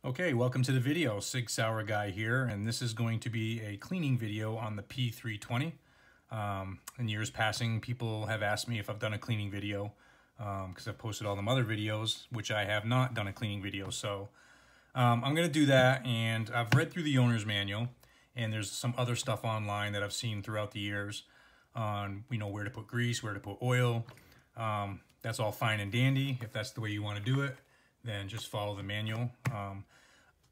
Okay, welcome to the video. Sig Sauer guy here, and this is going to be a cleaning video on the P320. In years passing, people have asked me if I've done a cleaning video because I've posted all them other videos, which I have not done a cleaning video. So I'm going to do that, and I've read through the owner's manual, and there's some other stuff online that I've seen throughout the years on, where to put grease, where to put oil. That's all fine and dandy. If that's the way you want to do it, then just follow the manual.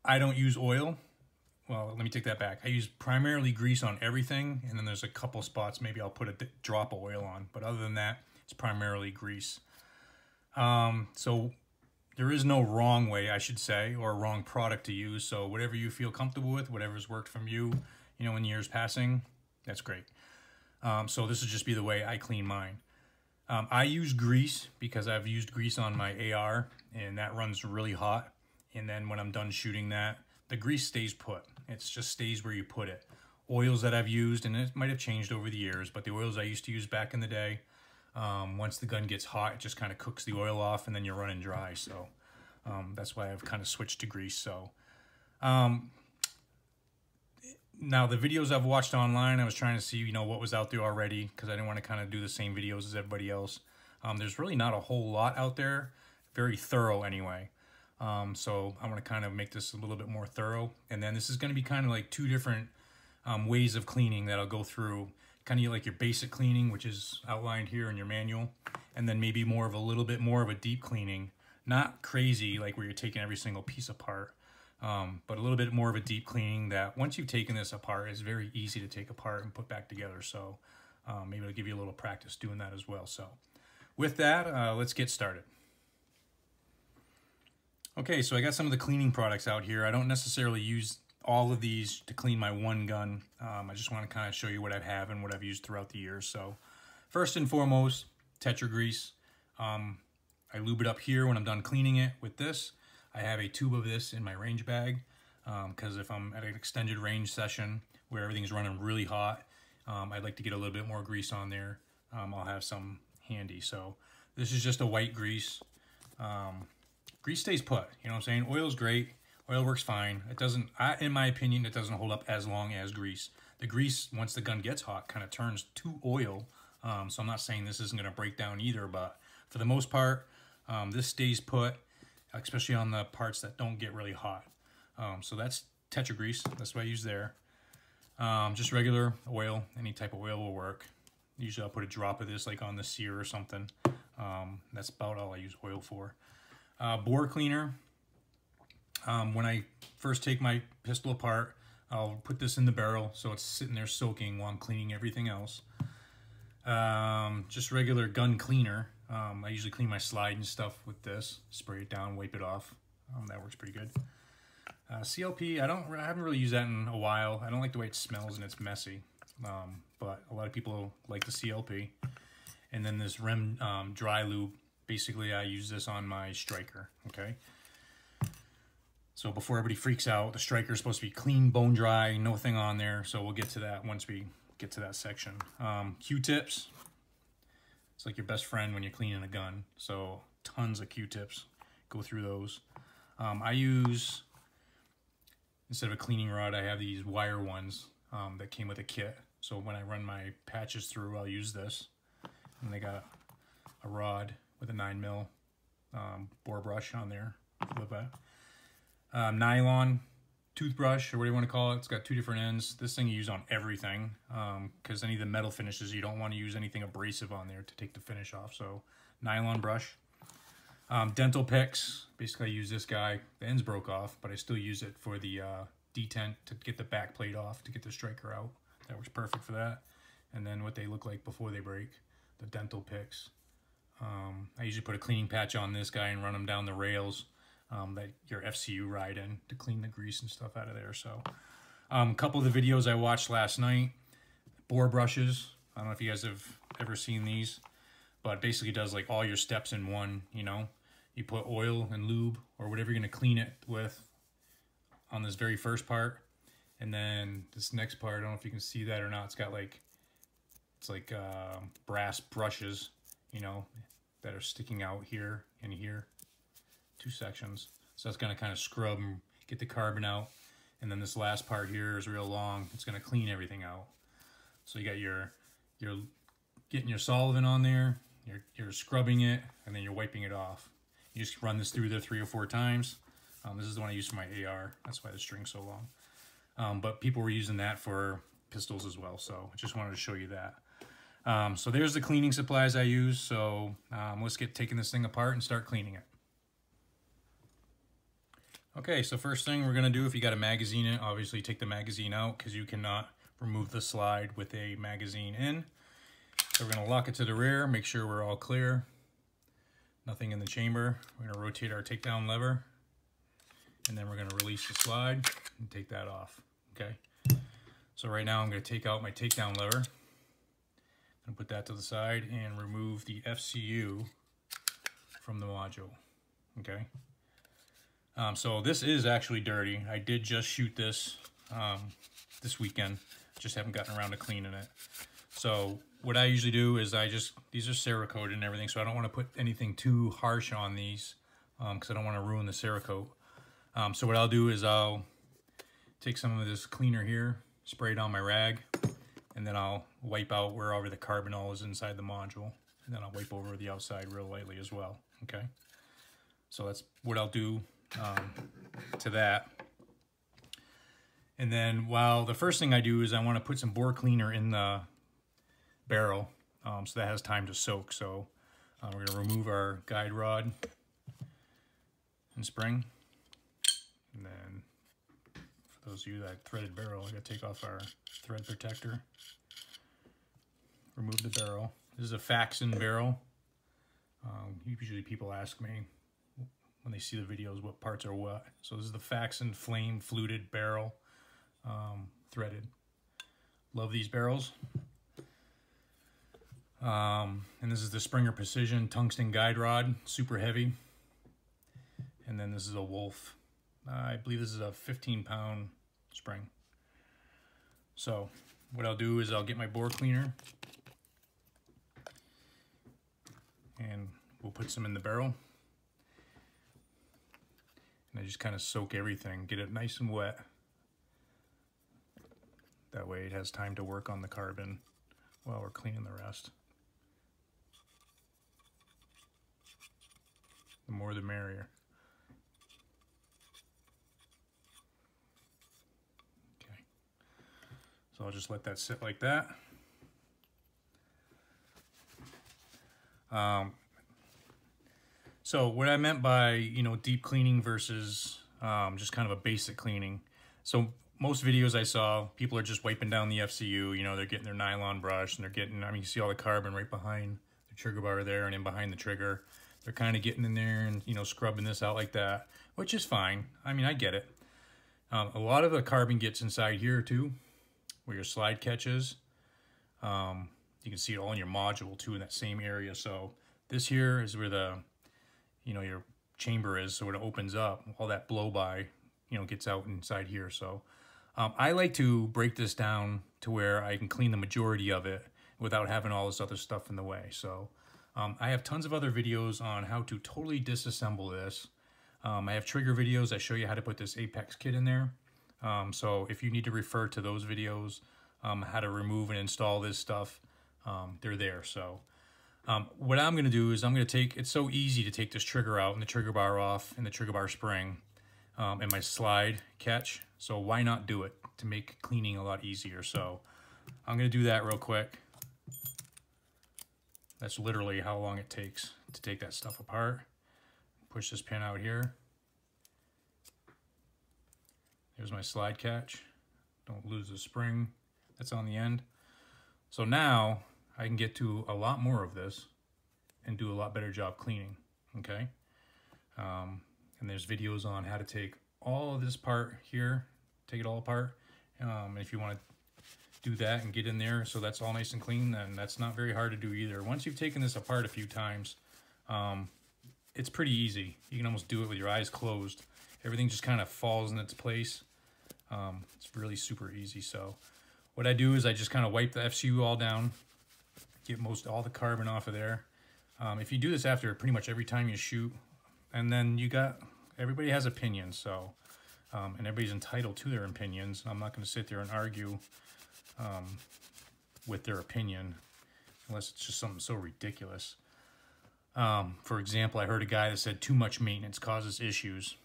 I don't use oil. Well, let me take that back. I use primarily grease on everything, and then there's a couple spots maybe I'll put a drop of oil on. But other than that, it's primarily grease. So there is no wrong way, I should say, or a wrong product to use. So whatever you feel comfortable with, whatever's worked from you, in years passing, that's great. So this will just be the way I clean mine. I use grease because I've used grease on my AR, and that runs really hot. And then when I'm done shooting that, the grease stays put. It just stays where you put it. Oils that I've used, and it might have changed over the years, but the oils I used to use back in the day, once the gun gets hot, it just kind of cooks the oil off, and then you're running dry. So that's why I've kind of switched to grease. So now the videos I've watched online, I was trying to see, what was out there already, because I didn't want to kind of do the same videos as everybody else. There's really not a whole lot out there, very thorough anyway. So I want to kind of make this a little bit more thorough. And then this is going to be kind of like two different ways of cleaning that I'll go through. Kind of like your basic cleaning, which is outlined here in your manual. And then maybe a little bit more of a deep cleaning. Not crazy, like where you're taking every single piece apart. But a little bit more of a deep cleaning that once you've taken this apart, it's very easy to take apart and put back together. So maybe it'll give you a little practice doing that as well. So with that, let's get started. Okay, so I got some of the cleaning products out here. I don't necessarily use all of these to clean my one gun. I just want to kind of show you what I have and what I've used throughout the years. So first and foremost, Tetra grease. I lube it up here when I'm done cleaning it with this. I have a tube of this in my range bag because if I'm at an extended range session where everything's running really hot, I'd like to get a little bit more grease on there. I'll have some handy. So this is just a white grease. Grease stays put, you know what I'm saying? Oil's great. Oil works fine. It doesn't, in my opinion, it doesn't hold up as long as grease. The grease, once the gun gets hot, kind of turns to oil. So I'm not saying this isn't going to break down either, but for the most part, this stays put, especially on the parts that don't get really hot. So that's Tetra grease. That's what I use there. Just regular oil. Any type of oil will work. Usually I'll put a drop of this like on the sear or something. That's about all I use oil for. Bore cleaner. When I first take my pistol apart, I'll put this in the barrel so it's sitting there soaking while I'm cleaning everything else. Just regular gun cleaner. I usually clean my slide and stuff with this. Spray it down, wipe it off. That works pretty good. CLP, I haven't really used that in a while. I don't like the way it smells and it's messy. But a lot of people like the CLP. And then this Rem dry lube. Basically, I use this on my striker, okay? So before everybody freaks out, the striker is supposed to be clean, bone dry, nothing on there. So we'll get to that once we get to that section. Q-tips. It's like your best friend when you're cleaning a gun. So tons of Q-tips. Go through those. I use, instead of a cleaning rod, I have these wire ones that came with a kit. So when I run my patches through, I'll use this. And they got a rod with a 9mm bore brush on there. Flip that. Nylon toothbrush, or whatever you want to call it. It's got two different ends. This thing you use on everything because any of the metal finishes, you don't want to use anything abrasive on there to take the finish off. So nylon brush. Dental picks. Basically I use this guy. The ends broke off, but I still use it for the detent to get the back plate off, to get the striker out. That works perfect for that. And then what they look like before they break, the dental picks. I usually put a cleaning patch on this guy and run them down the rails that your FCU ride in to clean the grease and stuff out of there. So a couple of the videos I watched last night, bore brushes. I don't know if you guys have ever seen these, but basically does like all your steps in one, You put oil and lube or whatever you're going to clean it with on this very first part. And then this next part, I don't know if you can see that or not. It's got like, brass brushes, that are sticking out here and here. Two sections. So that's going to kind of scrub and get the carbon out. And then this last part here is real long. It's going to clean everything out. So you got your getting your solvent on there, you're scrubbing it, and then you're wiping it off. You just run this through there 3 or 4 times. This is the one I use for my AR. That's why the string's so long. But people were using that for pistols as well, so I just wanted to show you that. So there's the cleaning supplies I use. So let's get taking this thing apart and start cleaning it. Okay, so first thing we're gonna do, if you got a magazine in, obviously take the magazine out because you cannot remove the slide with a magazine in. So we're gonna lock it to the rear, make sure we're all clear. Nothing in the chamber. We're gonna rotate our takedown lever, and then we're gonna release the slide and take that off, okay? So right now I'm gonna take out my takedown lever. I'm gonna put that to the side and remove the FCU from the module, okay? So this is actually dirty. I did just shoot this this weekend. Just haven't gotten around to cleaning it. So what I usually do is these are Cerakote and everything, so I don't want to put anything too harsh on these because I don't want to ruin the Cerakote. So what I'll do is I'll take some of this cleaner here, spray it on my rag, and then I'll wipe out wherever the carbonol is inside the module. And then I'll wipe over the outside real lightly as well, okay? So that's what I'll do to that. And then the first thing I do is I want to put some bore cleaner in the barrel so that has time to soak. So we're going to remove our guide rod and spring. And then for those of you that threaded barrel, I got to take off our thread protector. Remove the barrel. This is a Faxon barrel. Usually people ask me when they see the videos what parts are what. So this is the Faxon flame fluted barrel, threaded. Love these barrels. And this is the Springer Precision tungsten guide rod, super heavy. And then this is a Wolf. I believe this is a 15-pound spring. So what I'll do is I'll get my bore cleaner and we'll put some in the barrel. And I just kind of soak everything, get it nice and wet. That way it has time to work on the carbon while we're cleaning the rest. The more the merrier. Okay. So I'll just let that sit like that. So what I meant by, deep cleaning versus just kind of a basic cleaning. So most videos I saw, people are just wiping down the FCU, they're getting their nylon brush and they're getting, you see all the carbon right behind the trigger bar there and in behind the trigger. They're kind of getting in there and, scrubbing this out like that, which is fine. I mean, I get it. A lot of the carbon gets inside here too, where your slide catches. You can see it all in your module too in that same area. So this here is where the, your chamber is. So when it opens up, all that blow by, gets out inside here. So I like to break this down to where I can clean the majority of it without having all this other stuff in the way. So I have tons of other videos on how to totally disassemble this. I have trigger videos that show you how to put this Apex kit in there. So if you need to refer to those videos, how to remove and install this stuff, they're there. So what I'm going to do is I'm going to take, it's so easy to take this trigger out and the trigger bar off and the trigger bar spring and my slide catch. So why not do it to make cleaning a lot easier? So I'm going to do that real quick. That's literally how long it takes to take that stuff apart. Push this pin out here. There's my slide catch. Don't lose the spring that's on the end. So now I can get to a lot more of this and do a lot better job cleaning, okay? And there's videos on how to take all of this part here, take it all apart. And if you want to do that and get in there so that's all nice and clean, then that's not very hard to do either. Once you've taken this apart a few times, it's pretty easy. You can almost do it with your eyes closed. Everything just kind of falls in its place. It's really super easy. So what I do is I just kind of wipe the FCU all down, get all the carbon off of there. If you do this after pretty much every time you shoot, and then everybody has opinions. So and everybody's entitled to their opinions. I'm not going to sit there and argue with their opinion unless it's just something so ridiculous. For example, I heard a guy that said too much maintenance causes issues.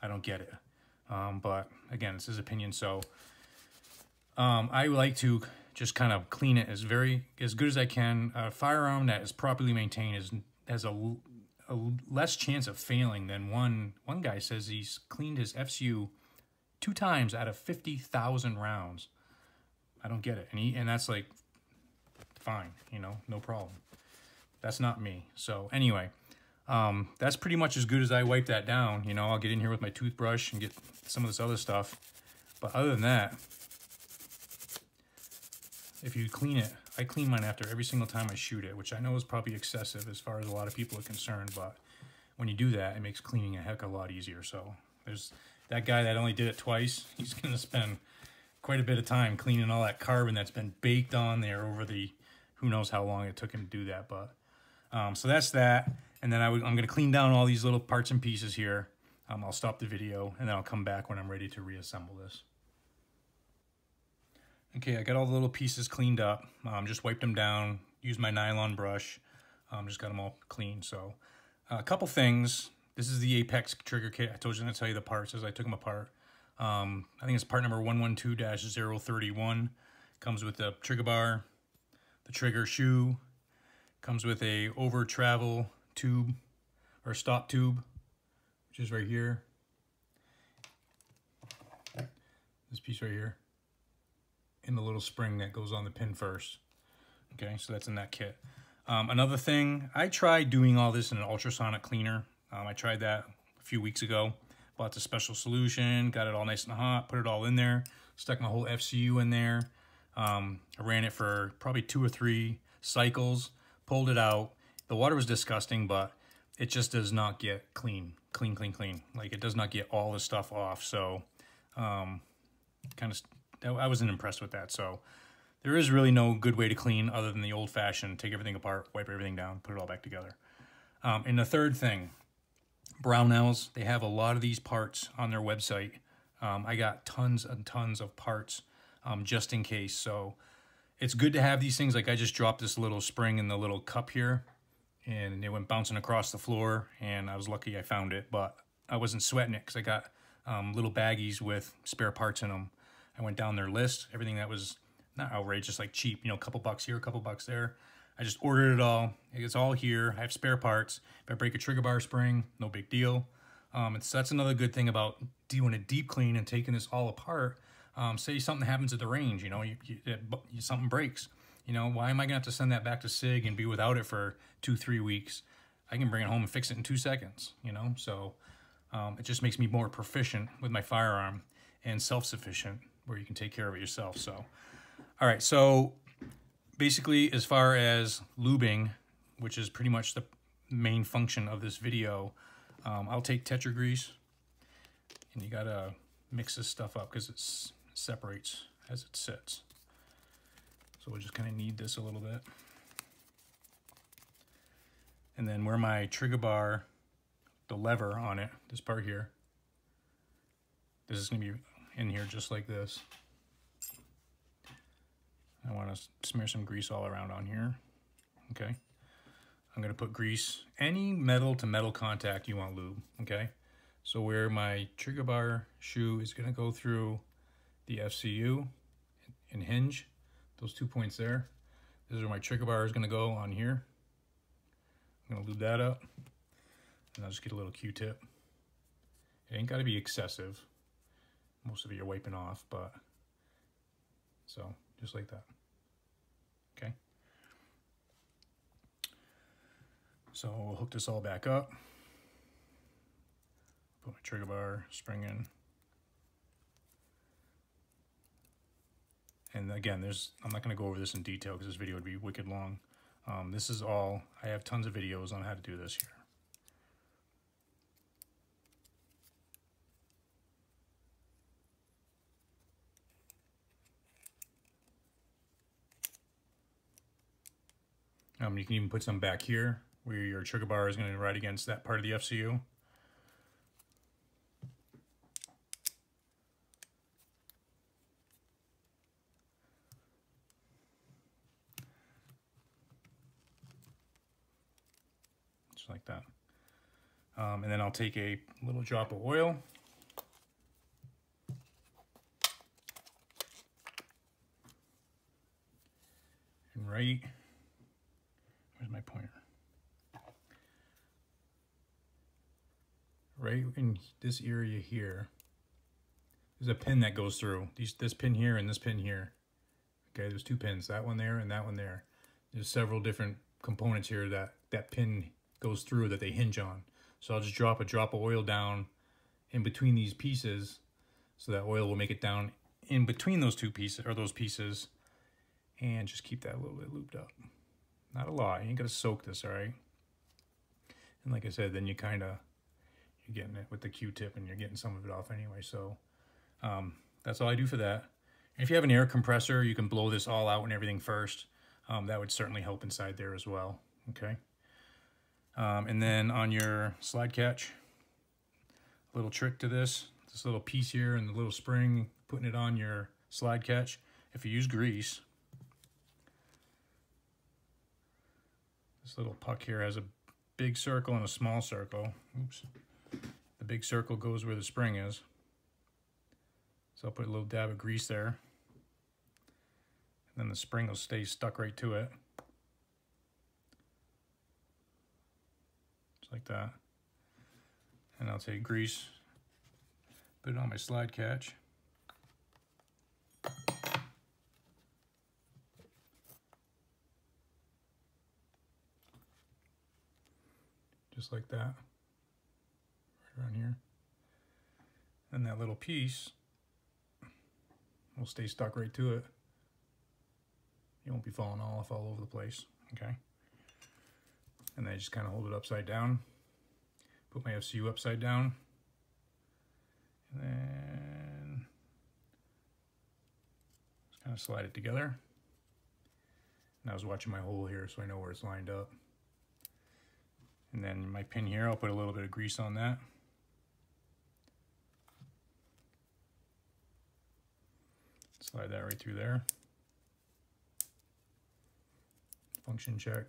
I don't get it. But again, it's his opinion. So I like to just kind of clean it as good as I can. A firearm that is properly maintained has a less chance of failing than one guy says he's cleaned his FCU 2 times out of 50,000 rounds. I don't get it. And that's like, fine, you know, no problem. That's not me. So anyway, that's pretty much as good as I wipe that down. You know, I'll get in here with my toothbrush and get some of this other stuff. But other than that, if you clean it, I clean mine after every single time I shoot it, which I know is probably excessive as far as a lot of people are concerned. But when you do that, it makes cleaning a heck of a lot easier. So there's that guy that only did it twice. He's going to spend quite a bit of time cleaning all that carbon that's been baked on there over the, who knows how long it took him to do that. But so that's that. And then I'm going to clean down all these little parts and pieces here. I'll stop the video and then I'll come back when I'm ready to reassemble this. Okay, I got all the little pieces cleaned up. Just wiped them down, used my nylon brush. Just got them all clean. So a couple things. This is the Apex trigger kit. I told you I'm going to tell you the parts as I took them apart. I think it's part number 112-031. Comes with the trigger bar, the trigger shoe. Comes with a over travel tube or stop tube, which is right here. This piece right here. And the little spring that goes on the pin first. Okay, so that's in that kit. Another thing, I tried doing all this in an ultrasonic cleaner. I tried that a few weeks ago. Bought the special solution, got it all nice and hot, put it all in there, stuck my whole FCU in there. I ran it for probably 2 or 3 cycles, pulled it out. The water was disgusting, but it just does not get clean. Like, it does not get all the stuff off. So I wasn't impressed with that. So there is really no good way to clean other than the old-fashioned, take everything apart, wipe everything down, put it all back together. And the third thing, Brownells, they have a lot of these parts on their website. I got tons and tons of parts just in case. So it's good to have these things. Like, I just dropped this little spring in the little cup here, and it went bouncing across the floor, and I was lucky I found it, but I wasn't sweating it because I got little baggies with spare parts in them. I went down their list, everything that was not outrageous, like cheap, you know, a couple bucks here, a couple bucks there. I just ordered it all. It's all here. I have spare parts. If I break a trigger bar spring, no big deal. So that's another good thing about doing a deep clean and taking this all apart. Say something happens at the range, you know, something breaks. You know, why am I going to have to send that back to Sig and be without it for 2-3 weeks? I can bring it home and fix it in 2 seconds, you know? So it just makes me more proficient with my firearm and self-sufficient where you can take care of it yourself. So, all right, so basically, as far as lubing, which is pretty much the main function of this video, I'll take Tetra grease, and you gotta mix this stuff up because it separates as it sits. So we'll just kind of knead this a little bit. And then where my trigger bar, the lever on it, this part here, this is gonna be in here just like this. I want to smear some grease all around on here. Okay. I'm going to put grease, any metal to metal contact you want lube. Okay. So where my trigger bar shoe is going to go through the FCU and hinge, those 2 points there. This is where my trigger bar is going to go on here. I'm going to lube that up. And I'll just get a little Q-tip. It ain't got to be excessive. Most of it you're wiping off, but so just like that. Okay. So we'll hook this all back up. Put my trigger bar spring in. And again, I'm not going to go over this in detail because this video would be wicked long. This is all, I have tons of videos on how to do this here. You can even put some back here where your trigger bar is going to ride against that part of the FCU. like that. And then I'll take a little drop of oil. And where's my pointer? Right in this area here, there's a pin that goes through. This pin here and this pin here. Okay, there's 2 pins, that one there and that one there. There's several different components here that pin goes through that they hinge on. So I'll just drop a drop of oil down in between these pieces, so that oil will make it down in between those 2 pieces, or those pieces, and just keep that a little bit looped up. Not a lot, you ain't gonna soak this, all right? And like I said, then you're getting it with the Q-tip and you're getting some of it off anyway. So that's all I do for that. And if you have an air compressor, you can blow this all out and everything first. That would certainly help inside there as well, okay? And then on your slide catch, a little trick to this little piece here and the little spring, putting it on your slide catch. If you use grease, this little puck here has a big circle and a small circle. Oops. The big circle goes where the spring is. So I'll put a little dab of grease there. And then the spring will stay stuck right to it. Just like that. And I'll take grease, put it on my slide catch. Just like that. Around here, and that little piece will stay stuck right to it. You won't be falling off all over the place, okay? And then I just kind of hold it upside down, put my FCU upside down, and then just kind of slide it together. And I was watching my hole here, so I know where it's lined up. And then my pin here, I'll put a little bit of grease on that. Slide that right through there. Function check.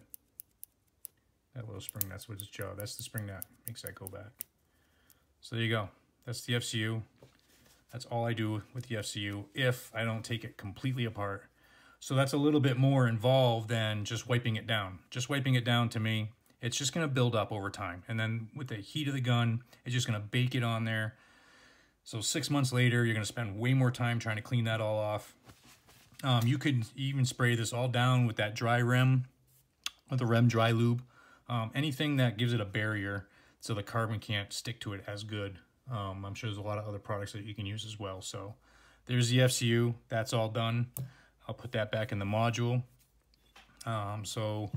That little spring, that's what its job. That's the spring that makes that go back. So there you go. That's the FCU. That's all I do with the FCU if I don't take it completely apart. So that's a little bit more involved than just wiping it down. Just wiping it down, to me, it's just going to build up over time. And then with the heat of the gun, it's just going to bake it on there. So 6 months later, you're going to spend way more time trying to clean that all off. You could even spray this all down with that dry rim, with the Rem dry lube. Anything that gives it a barrier so the carbon can't stick to it as good. I'm sure there's a lot of other products that you can use as well. So there's the FCU. That's all done. I'll put that back in the module. So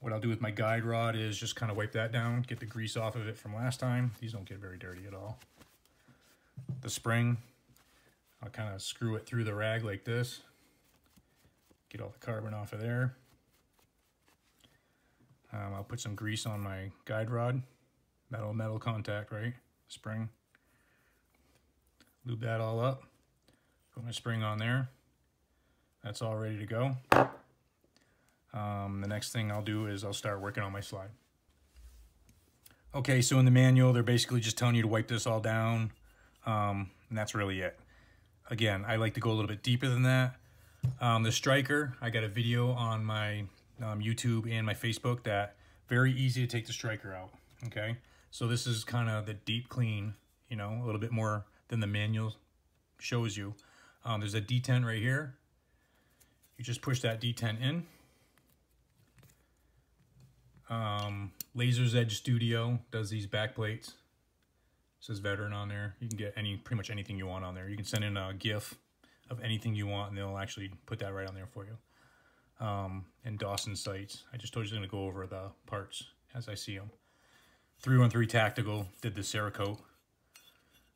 what I'll do with my guide rod is just kind of wipe that down, get the grease off of it from last time. These don't get very dirty at all. The spring, I'll kind of screw it through the rag like this. Get all the carbon off of there. I'll put some grease on my guide rod. Metal contact, right? Spring. Lube that all up. Put my spring on there. That's all ready to go. The next thing I'll do is I'll start working on my slide. Okay, so in the manual, they're basically just telling you to wipe this all down. And that's really it. Again, I like to go a little bit deeper than that. The striker, I got a video on my YouTube and my Facebook that very easy to take the striker out. Okay, so this is kind of the deep clean, you know, a little bit more than the manual shows you. There's a detent right here. You just push that detent in. Laser's Edge Studio does these back plates. It says veteran on there. You can get pretty much anything you want on there. You can send in a GIF of anything you want and they'll actually put that right on there for you. And Dawson Sights. I just told you I'm going to go over the parts as I see them. 313 Tactical did the Cerakote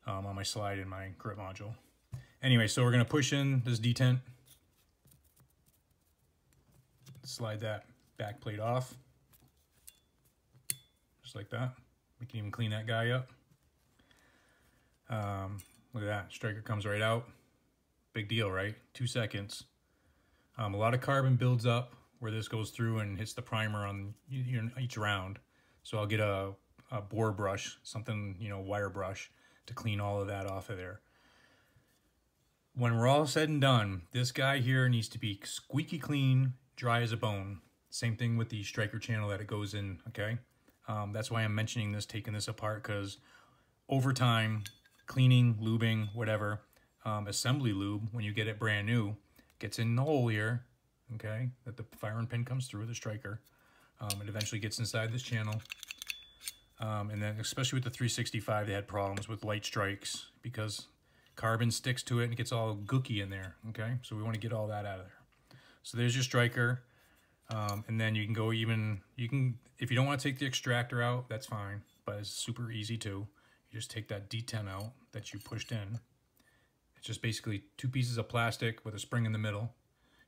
on my slide in my grip module. Anyway, so we're going to push in this detent. Slide that back plate off. Just like that. We can even clean that guy up. Look at that. Striker comes right out. Big deal, right? 2 seconds. A lot of carbon builds up where this goes through and hits the primer on each round. So I'll get a bore brush, something, you know, wire brush, to clean all of that off of there. When we're all said and done, this guy here needs to be squeaky clean, dry as a bone. Same thing with the striker channel that it goes in, okay? That's why I'm mentioning this, taking this apart, because over time, cleaning, lubing, whatever, assembly lube, when you get it brand new, gets in the hole here, okay, that the firing pin comes through, the striker. It eventually gets inside this channel. And then especially with the 365, they had problems with light strikes because carbon sticks to it and it gets all gooky in there, okay? So we want to get all that out of there. So there's your striker. And then you can go even, if you don't want to take the extractor out, that's fine, but it's super easy too. You just take that D10 out that you pushed in. It's just basically 2 pieces of plastic with a spring in the middle.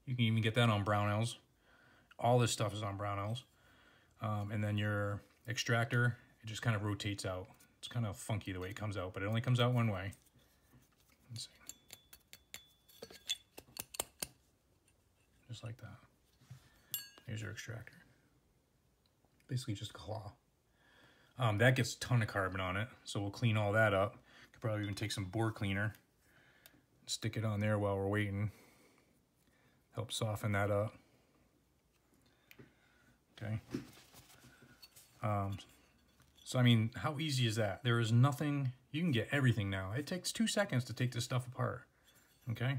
You can even get that on Brownells. All this stuff is on Brownells. And then your extractor, it just kind of rotates out. It's kind of funky the way it comes out, but it only comes out one way. Let's see. Just like that. Here's your extractor. Basically just a claw. That gets a ton of carbon on it, so we'll clean all that up. Could probably even take some bore cleaner, stick it on there while we're waiting. Help soften that up. Okay. So I mean, how easy is that? There is nothing, you can get everything now. It takes 2 seconds to take this stuff apart, okay?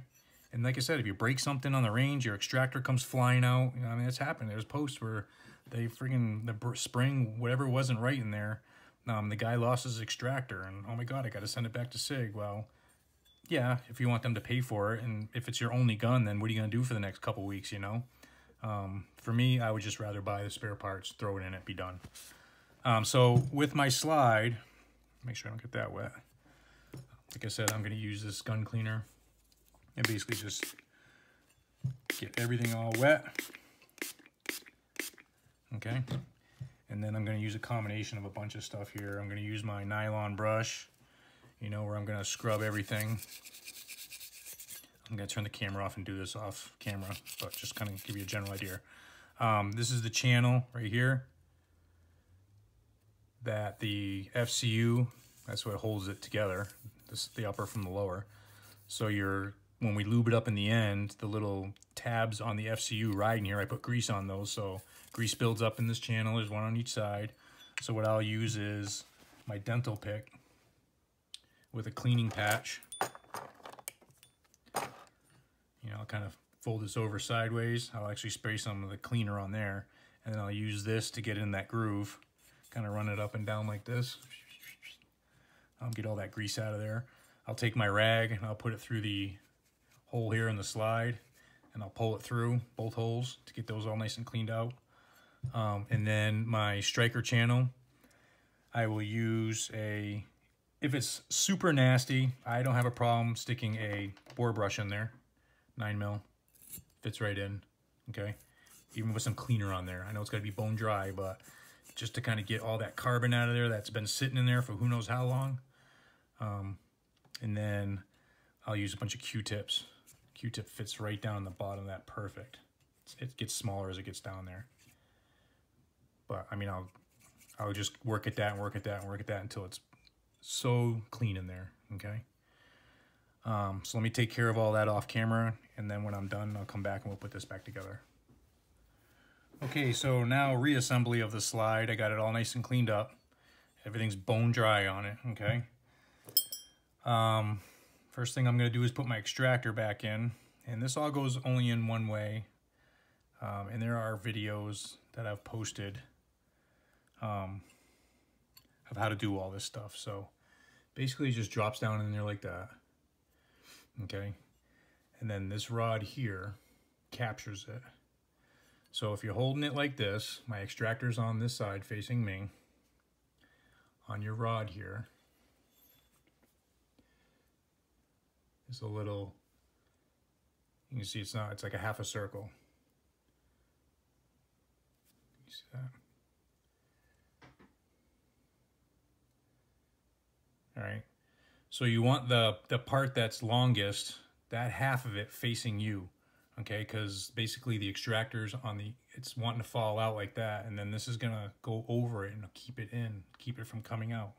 And like I said, if you break something on the range, your extractor comes flying out. You know, I mean, it's happened. There's posts where they friggin', the spring, whatever wasn't right in there, the guy lost his extractor, and oh my God, I got to send it back to Sig. Well, yeah, if you want them to pay for it, and if it's your only gun, then what are you going to do for the next couple weeks, you know? For me, I would just rather buy the spare parts, throw it in it, be done. So with my slide, make sure I don't get that wet. Like I said, I'm going to use this gun cleaner and basically just get everything all wet. Okay. And then I'm going to use a combination of a bunch of stuff here. I'm going to use my nylon brush, you know, where I'm going to scrub everything. I'm going to turn the camera off and do this off camera, but just kind of give you a general idea. This is the channel right here that the FCU, that's what holds it together. This is the upper from the lower. So when we lube it up in the end, the little tabs on the FCU riding here, I put grease on those, so grease builds up in this channel. There's one on each side. So what I'll use is my dental pick with a cleaning patch. You know, I'll kind of fold this over sideways. I'll actually spray some of the cleaner on there, and then I'll use this to get in that groove. Kind of run it up and down like this. I'll get all that grease out of there. I'll take my rag and I'll put it through the hole here in the slide, and I'll pull it through both holes to get those all nice and cleaned out. And then my striker channel, I will use if it's super nasty, I don't have a problem sticking a bore brush in there. 9mm, fits right in, okay? Even with some cleaner on there. I know it's gotta be bone dry, but just to kind of get all that carbon out of there that's been sitting in there for who knows how long. And then I'll use a bunch of Q-tips. Q-tip fits right down the bottom of that, perfect. It gets smaller as it gets down there. But I mean, I'll just work at that and work at that and work at that until it's so clean in there, okay? So let me take care of all that off camera, and then when I'm done, I'll come back and we'll put this back together. Okay, so now reassembly of the slide. I got it all nice and cleaned up. Everything's bone dry on it, okay? First thing I'm gonna do is put my extractor back in, and this all goes only in one way. And there are videos that I've posted of how to do all this stuff. So basically it just drops down in there like that, okay? And then this rod here captures it. So if you're holding it like this, my extractor's on this side facing me. On your rod here is a little, you can see it's like a half a circle. You see that? All right. So you want the part that's longest, that half of it facing you. okay? Because basically the extractor's on the, it's wanting to fall out like that, and then this is gonna go over it and keep it in, keep it from coming out,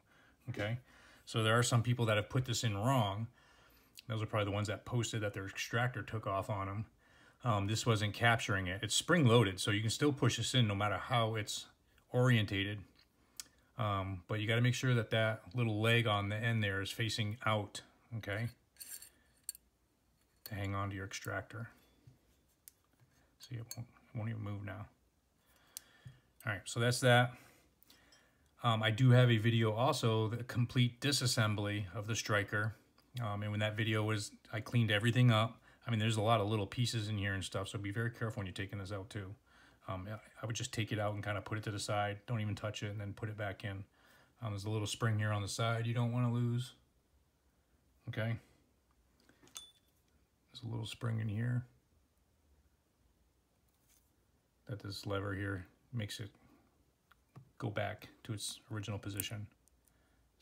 okay? So there are some people that have put this in wrong. Those are probably the ones that posted that their extractor took off on them. This wasn't capturing it. It's spring loaded, so you can still push this in no matter how it's orientated. But you got to make sure that that little leg on the end there is facing out, okay? To hang on to your extractor. See, it won't even move now. All right, so that's that. I do have a video also, the complete disassembly of the striker. And when that video was, I cleaned everything up. I mean, there's a lot of little pieces in here and stuff, so be very careful when you're taking this out too. I would just take it out and kind of put it to the side. Don't even touch it, and then put it back in. There's a little spring here on the side you don't want to lose. Okay. There's a little spring in here. That this lever here makes it go back to its original position.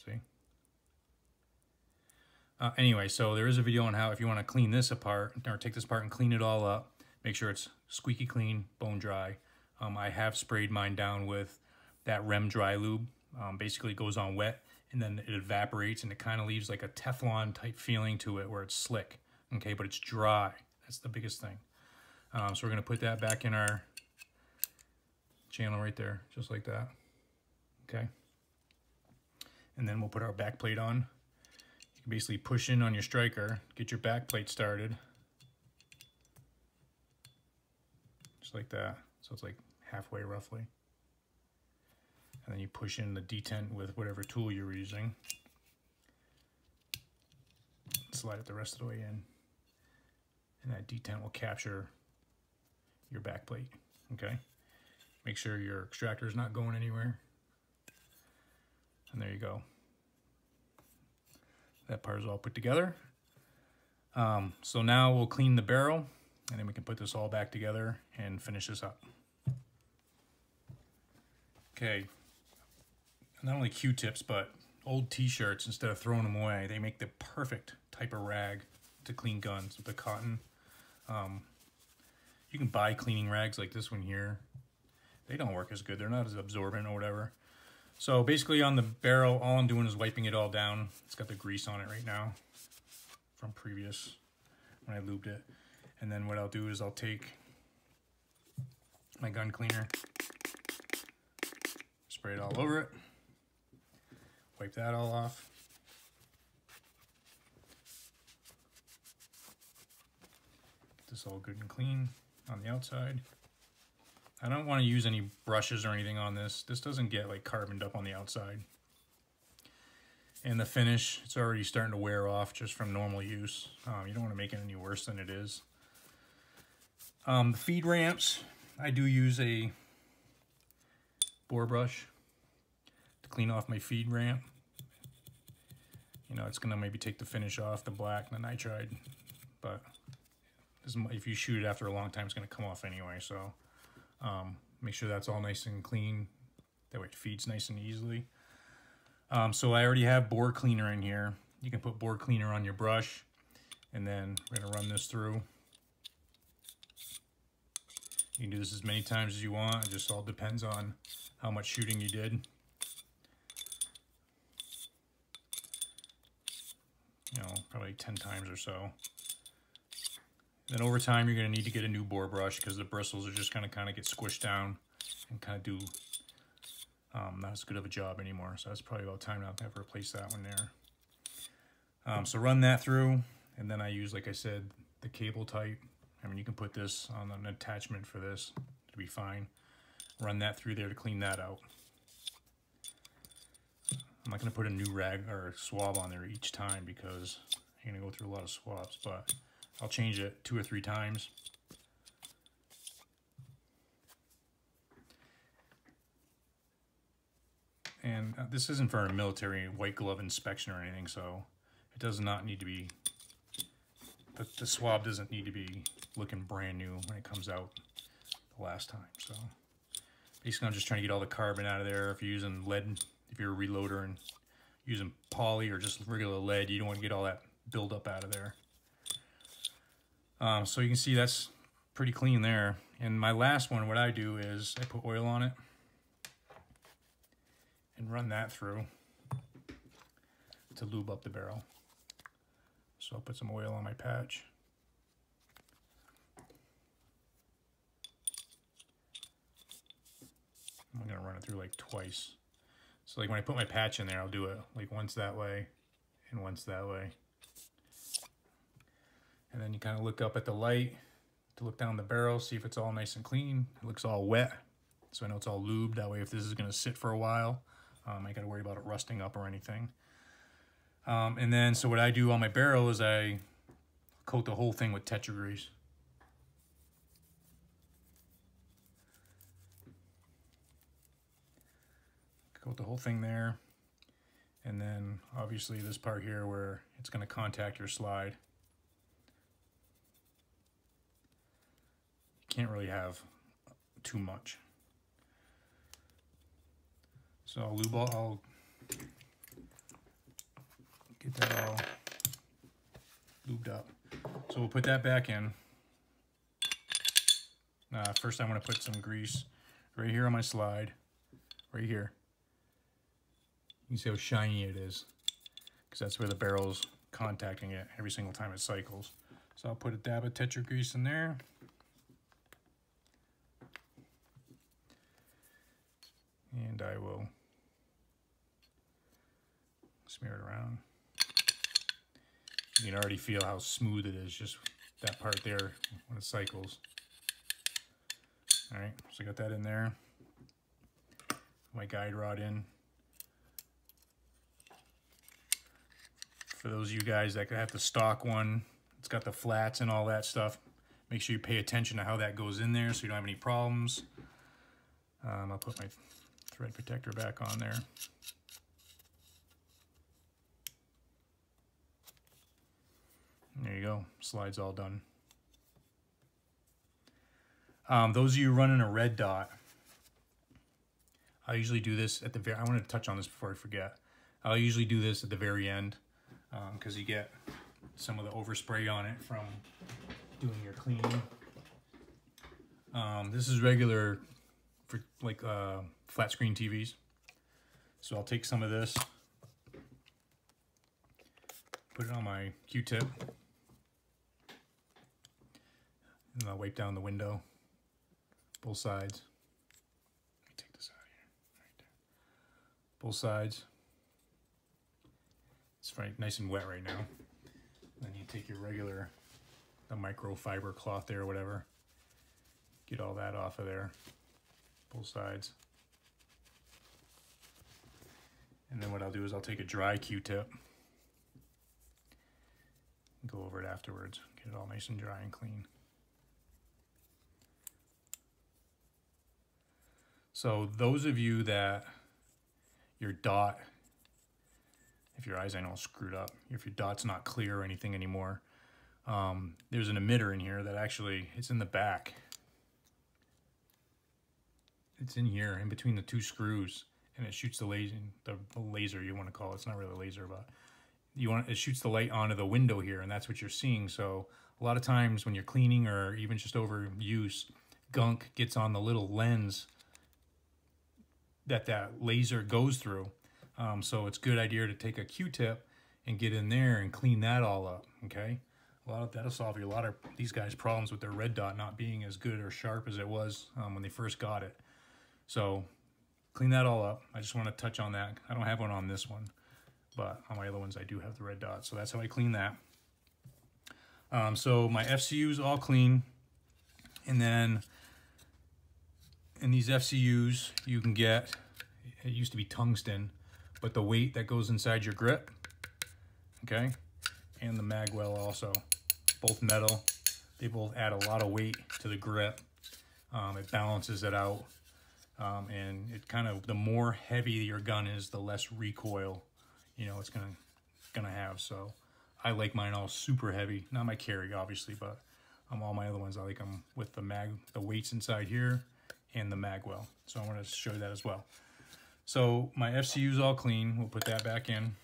See? Anyway, so there is a video on how, if you want to clean this apart, or take this apart and clean it all up, make sure it's squeaky clean, bone dry. I have sprayed mine down with that Rem Dry Lube. Basically it goes on wet, and then it evaporates, and it kind of leaves like a Teflon type feeling to it where it's slick, okay, but it's dry. That's the biggest thing. So we're going to put that back in our channel right there, just like that, okay? And then we'll put our back plate on. Basically push in on your striker, get your back plate started, just like that. So it's like halfway roughly, and then you push in the detent with whatever tool you're using, slide it the rest of the way in, and that detent will capture your back plate. Okay, make sure your extractor is not going anywhere, and there you go. That part is all put together. So now we'll clean the barrel, and then we can put this all back together and finish this up. Okay, not only Q-tips, but old t-shirts, instead of throwing them away, they make the perfect type of rag to clean guns with the cotton. You can buy cleaning rags like this one here. They don't work as good. They're not as absorbent or whatever. So basically on the barrel, all I'm doing is wiping it all down. It's got the grease on it right now from previous when I lubed it. And then what I'll do is I'll take my gun cleaner, spray it all over it, wipe that all off. Get this all good and clean on the outside. I don't want to use any brushes or anything on this. This doesn't get like carboned up on the outside. And the finish, it's already starting to wear off just from normal use. You don't want to make it any worse than it is. The feed ramps, I do use a bore brush to clean off my feed ramp. You know, it's going to maybe take the finish off, the black and the nitride. But if you shoot it after a long time, it's going to come off anyway. So make sure that's all nice and clean. That way it feeds nice and easily. So I already have bore cleaner in here. You can put bore cleaner on your brush, and then we're going to run this through. You can do this as many times as you want. It just all depends on how much shooting you did. You know, probably 10 times or so. Then over time, you're going to need to get a new bore brush because the bristles are just going to kind of get squished down and kind of do not as good of a job anymore. So that's probably about time now to have to replace that one there. So run that through, and then I use, like I said, the cable type. I mean, you can put this on an attachment for this to be fine. Run that through there to clean that out. I'm not going to put a new rag or swab on there each time because you're going to go through a lot of swabs, but I'll change it 2 or 3 times. And this isn't for a military white glove inspection or anything, so it does not need to be, the swab doesn't need to be looking brand new when it comes out the last time. So basically I'm just trying to get all the carbon out of there. If you're using lead, if you're a reloader and using poly or just regular lead, you don't want to get all that buildup out of there. So you can see that's pretty clean there. And my last one, what I do is I put oil on it and run that through to lube up the barrel. So I'll put some oil on my patch. I'm gonna run it through like twice. So like when I put my patch in there, I'll do it like once that way and once that way. And then you kind of look up at the light to look down the barrel, see if it's all nice and clean. It looks all wet, so I know it's all lubed. That way if this is gonna sit for a while, I ain't gotta worry about it rusting up or anything. And then, so what I do on my barrel is I coat the whole thing with Tetra grease. Coat the whole thing there. And then, obviously, this part here where it's going to contact your slide. You can't really have too much. So I'll get that all lubed up. So we'll put that back in. First I'm going to put some grease right here on my slide, right here. You can see how shiny it is, because that's where the barrel's contacting it every single time it cycles. So I'll put a dab of Tetra grease in there. And I will smear it around. You can already feel how smooth it is, just that part there when it cycles. All right, so I got that in there. My guide rod in. For those of you guys that have the stock one, it's got the flats and all that stuff. Make sure you pay attention to how that goes in there so you don't have any problems. I'll put my thread protector back on there. There you go, slide's all done. Those of you running a red dot, I usually do this at the very, I want to touch on this before I forget. I'll usually do this at the very end because you get some of the overspray on it from doing your cleaning. This is regular for like flat screen TVs. So I'll take some of this, put it on my Q-tip, and I'll wipe down the window, both sides. Let me take this out here, right there. Both sides. It's right, nice and wet right now. Then you take your regular, the microfiber cloth there or whatever, get all that off of there, both sides. And then what I'll do is I'll take a dry Q-tip, go over it afterwards, get it all nice and dry and clean. So those of you that your dot, if your eyes I know screwed up, if your dot's not clear or anything anymore, there's an emitter in here that actually, it's in the back. It's in here, in between the two screws, and it shoots the laser you want to call it. It's not really a laser, but it shoots the light onto the window here, and that's what you're seeing. So a lot of times when you're cleaning or even just over use, gunk gets on the little lens that laser goes through. So it's a good idea to take a Q-tip and get in there and clean that all up, okay? That'll solve you a lot of these guys' problems with their red dot not being as good or sharp as it was when they first got it. So clean that all up. I just want to touch on that. I don't have one on this one, but on my other ones I do have the red dot. So that's how I clean that. So my FCU is all clean. And then in these FCUs you can get, it used to be tungsten, but the weight that goes inside your grip, okay, and the mag well also, both metal. They both add a lot of weight to the grip. It balances it out, and it kind of, the more heavy your gun is, the less recoil, you know, it's gonna have. So I like mine all super heavy, not my carry obviously, but all my other ones I like them with the weights inside here and the mag well. So I want to show you that as well. So my FCU is all clean. We'll put that back in.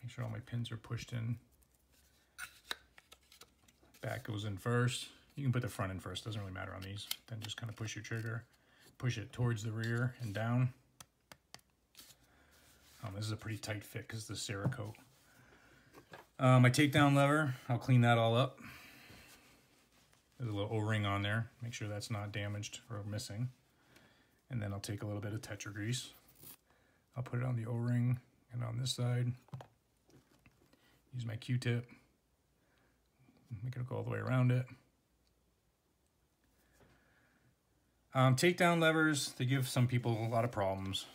Make sure all my pins are pushed in. Back goes in first. You can put the front in first, doesn't really matter on these. Then just kind of push your trigger, push it towards the rear and down. This is a pretty tight fit because of the Cerakote. My takedown lever, I'll clean that all up. There's a little O-ring on there. Make sure that's not damaged or missing. And then I'll take a little bit of Tetra grease. I'll put it on the O-ring and on this side. Use my Q-tip. Make it go all the way around it. Takedown levers, they give some people a lot of problems.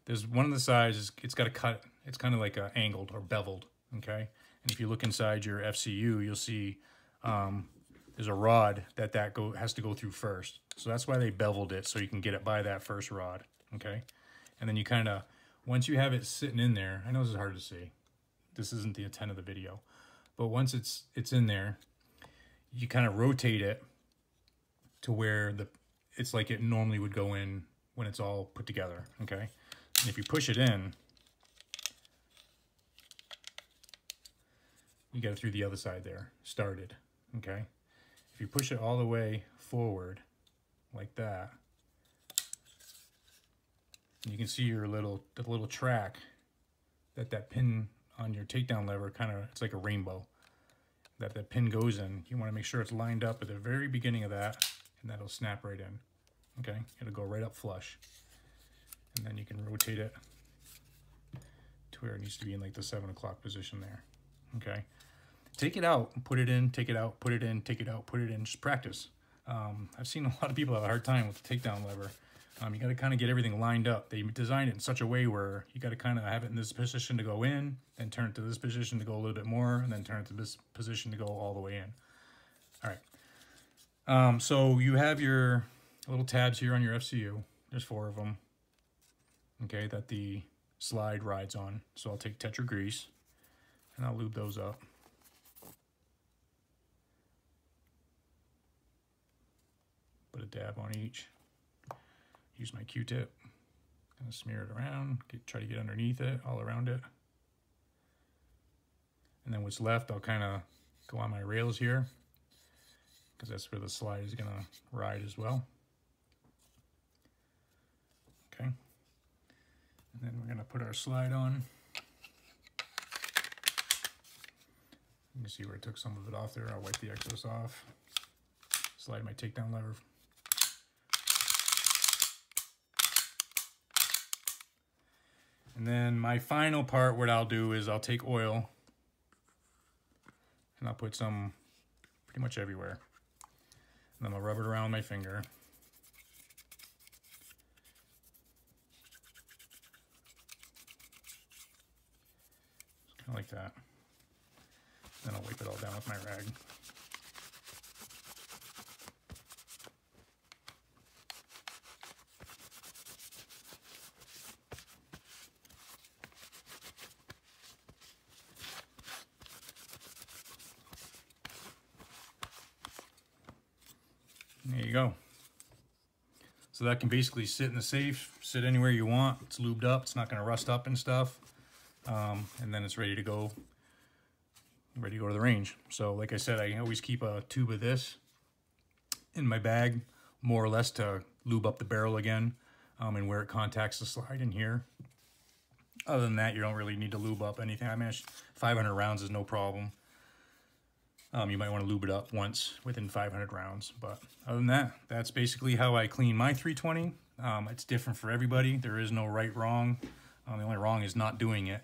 There's one of the sides, it's got a cut, it's kind of like angled or beveled, okay? And if you look inside your FCU, you'll see there's a rod that has to go through first. So that's why they beveled it, so you can get it by that first rod, okay? And then you kind of, once you have it sitting in there, I know this is hard to see. This isn't the intent of the video. But once it's in there, you kind of rotate it to where it's like it normally would go in when it's all put together, okay? And if you push it in, you get it through the other side there, started, okay? If you push it all the way forward, like that, you can see your little track that pin on your takedown lever, it's like a rainbow that pin goes in. You want to make sure it's lined up at the very beginning of that, and that'll snap right in, okay? It'll go right up flush. And then you can rotate it to where it needs to be in like the 7 o'clock position there, okay? Take it out, put it in, take it out, put it in, take it out, put it in, just practice. I've seen a lot of people have a hard time with the takedown lever. You got to kind of get everything lined up. They designed it in such a way where you got to kind of have it in this position to go in, then turn it to this position to go a little bit more, and then turn it to this position to go all the way in. All right. So you have your little tabs here on your FCU. There's 4 of them, okay, that the slide rides on. So I'll take Tetra grease, and I'll lube those up. Put a dab on each. Use my Q-tip, kind of smear it around, try to get underneath it, all around it. And then what's left, I'll kind of go on my rails here, because that's where the slide is going to ride as well. Okay. And then we're going to put our slide on. You can see where I took some of it off there. I'll wipe the excess off. Slide my takedown lever. And then my final part, what I'll do is I'll take oil and I'll put some pretty much everywhere. And then I'll rub it around my finger. Just kind of like that. Then I'll wipe it all down with my rag. There you go. So that can basically sit in the safe, sit anywhere you want. It's lubed up, it's not going to rust up and stuff. And then it's ready to go to the range. So like I said, I always keep a tube of this in my bag, more or less to lube up the barrel again, and where it contacts the slide in here. Other than that, you don't really need to lube up anything. I mean, 500 rounds is no problem. You might want to lube it up once within 500 rounds. But other than that, that's basically how I clean my 320. It's different for everybody. There is no right, wrong. The only wrong is not doing it.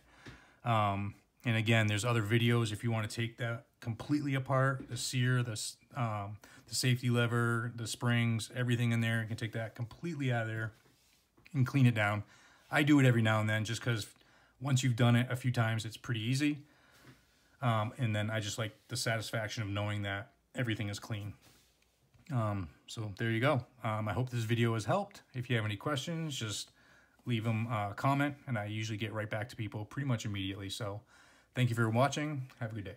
And again, there's other videos if you want to take that completely apart. The sear, the safety lever, the springs, everything in there. You can take that completely out of there and clean it down. I do it every now and then just because once you've done it a few times, it's pretty easy. And then I just like the satisfaction of knowing that everything is clean. So there you go. I hope this video has helped. If you have any questions, just leave them a comment, and I usually get right back to people pretty much immediately. So thank you for watching. Have a good day.